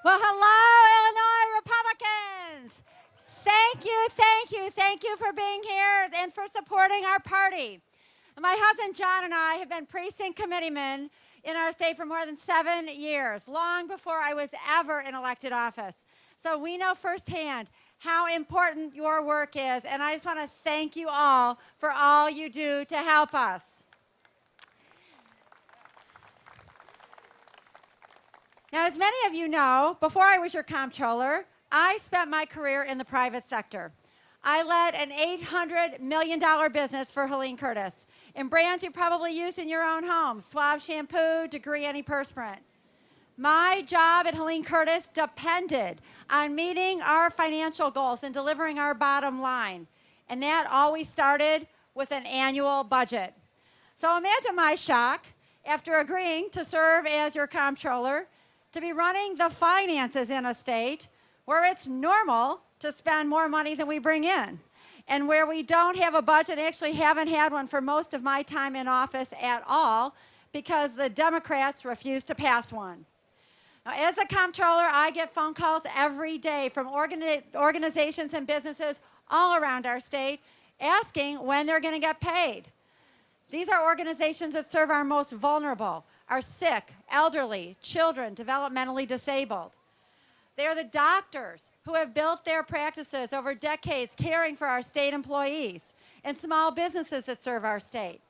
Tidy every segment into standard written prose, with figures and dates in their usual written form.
Well, hello, Illinois Republicans. Thank you for being here and for supporting our party. My husband John and I have been precinct committeemen in our state for more than 7 years, long before I was ever in elected office. So we know firsthand how important your work is, and I just want to thank you all for all you do to help us. Now, as many of you know, before I was your comptroller, I spent my career in the private sector. I led an $800 million business for Helene Curtis in brands you probably used in your own home: Suave shampoo, Degree antiperspirant. My job at Helene Curtis depended on meeting our financial goals and delivering our bottom line. And that always started with an annual budget. So imagine my shock after agreeing to serve as your comptroller to be running the finances in a state where it's normal to spend more money than we bring in, and where we don't have a budget. I actually haven't had one for most of my time in office at all because the Democrats refused to pass one. Now, as a comptroller, I get phone calls every day from organizations and businesses all around our state asking when they're going to get paid. These are organizations that serve our most vulnerable, our sick, elderly, children, developmentally disabled. They are the doctors who have built their practices over decades caring for our state employees, and small businesses that serve our state.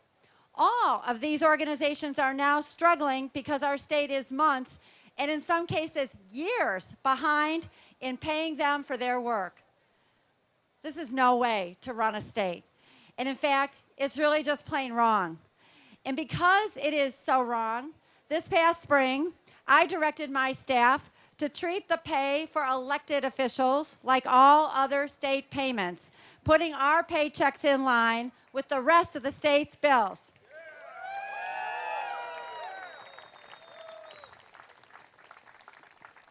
All of these organizations are now struggling because our state is months, and in some cases years, behind in paying them for their work. This is no way to run a state. And in fact, it's really just plain wrong. And because it is so wrong, this past spring, I directed my staff to treat the pay for elected officials like all other state payments, putting our paychecks in line with the rest of the state's bills.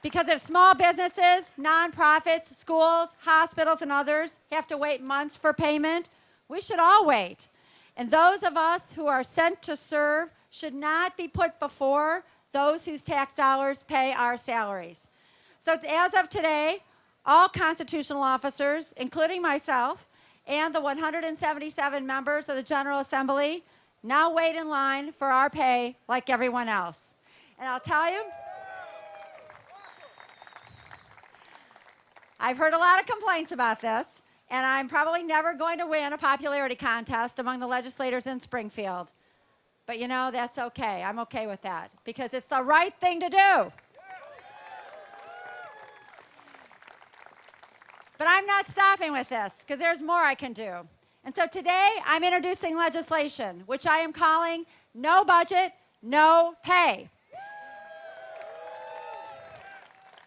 Because if small businesses, nonprofits, schools, hospitals, and others have to wait months for payment, we should all wait. And those of us who are sent to serve should not be put before those whose tax dollars pay our salaries. So as of today, all constitutional officers, including myself and the 177 members of the General Assembly, now wait in line for our pay like everyone else. And I'll tell you, I've heard a lot of complaints about this, and I'm probably never going to win a popularity contest among the legislators in Springfield. But you know, that's okay. I'm okay with that because it's the right thing to do. But I'm not stopping with this because there's more I can do. And so today I'm introducing legislation which I am calling No Budget, No Pay.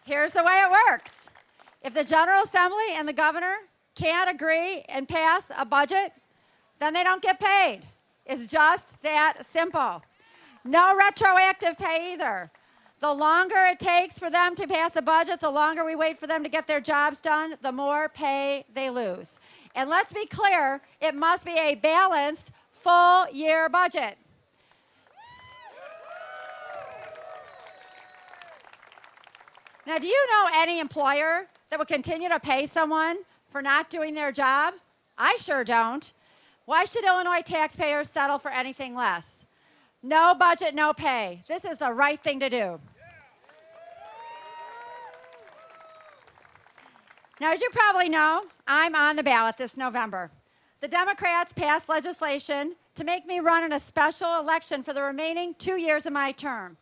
Here's the way it works. If the General Assembly and the governor can't agree and pass a budget, then they don't get paid. It's just that simple. No retroactive pay either. The longer it takes for them to pass a budget, the longer we wait for them to get their jobs done, the more pay they lose. And let's be clear, it must be a balanced, full-year budget. Now, do you know any employer that would continue to pay someone for not doing their job? I sure don't. Why should Illinois taxpayers settle for anything less? No budget, no pay. This is the right thing to do. Now, as you probably know, I'm on the ballot this November. The Democrats passed legislation to make me run in a special election for the remaining 2 years of my term.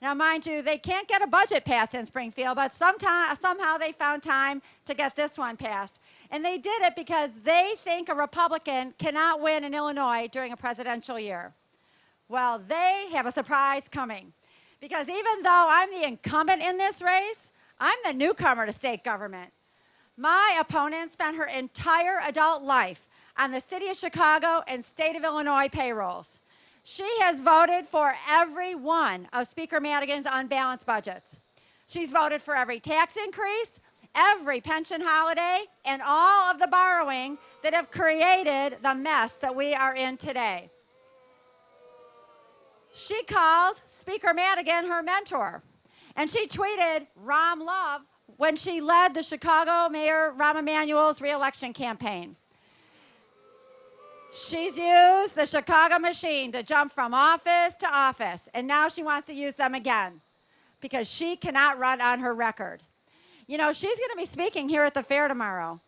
Now, mind you, they can't get a budget passed in Springfield, but somehow they found time to get this one passed. And they did it because they think a Republican cannot win in Illinois during a presidential year. Well, they have a surprise coming. Because even though I'm the incumbent in this race, I'm the newcomer to state government. My opponent spent her entire adult life on the City of Chicago and State of Illinois payrolls. She has voted for every one of Speaker Madigan's unbalanced budgets. She's voted for every tax increase, every pension holiday, and all of the borrowing that have created the mess that we are in today. She calls Speaker Madigan her mentor. And she tweeted Rahm Love when she led the Chicago Mayor Rahm Emanuel's reelection campaign. She's used the Chicago machine to jump from office to office, and now she wants to use them again because she cannot run on her record. You know, she's going to be speaking here at the fair tomorrow.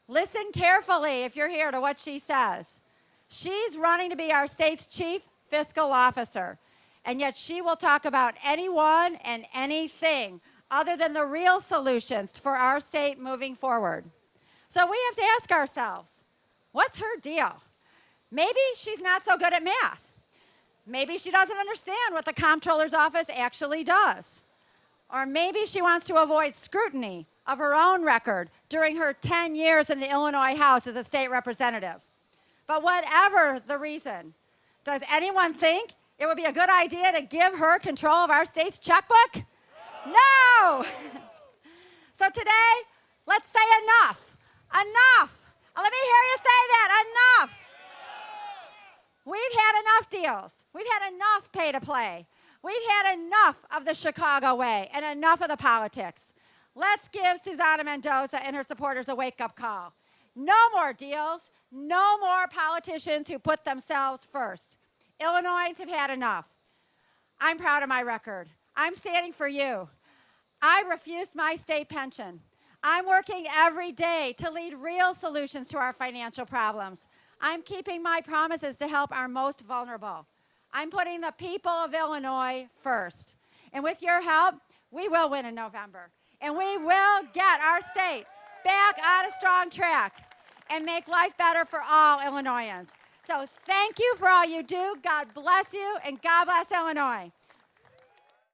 Listen carefully if you're here to what she says. She's running to be our state's chief fiscal officer, and yet she will talk about anyone and anything other than the real solutions for our state moving forward. So we have to ask ourselves, what's her deal? Maybe she's not so good at math. Maybe she doesn't understand what the Comptroller's office actually does. Or maybe she wants to avoid scrutiny of her own record during her 10 years in the Illinois House as a state representative. But whatever the reason, does anyone think it would be a good idea to give her control of our state's checkbook? No! So today, let's say enough. Enough! Let me hear you say that. Enough! We've had enough deals. We've had enough pay to play. We've had enough of the Chicago way and enough of the politics. Let's give Susana Mendoza and her supporters a wake-up call. No more deals. No more politicians who put themselves first. Illinois have had enough. I'm proud of my record. I'm standing for you. I refused my state pension. I'm working every day to lead real solutions to our financial problems. I'm keeping my promises to help our most vulnerable. I'm putting the people of Illinois first. And with your help, we will win in November. And we will get our state back on a strong track and make life better for all Illinoisans. So thank you for all you do. God bless you, and God bless Illinois.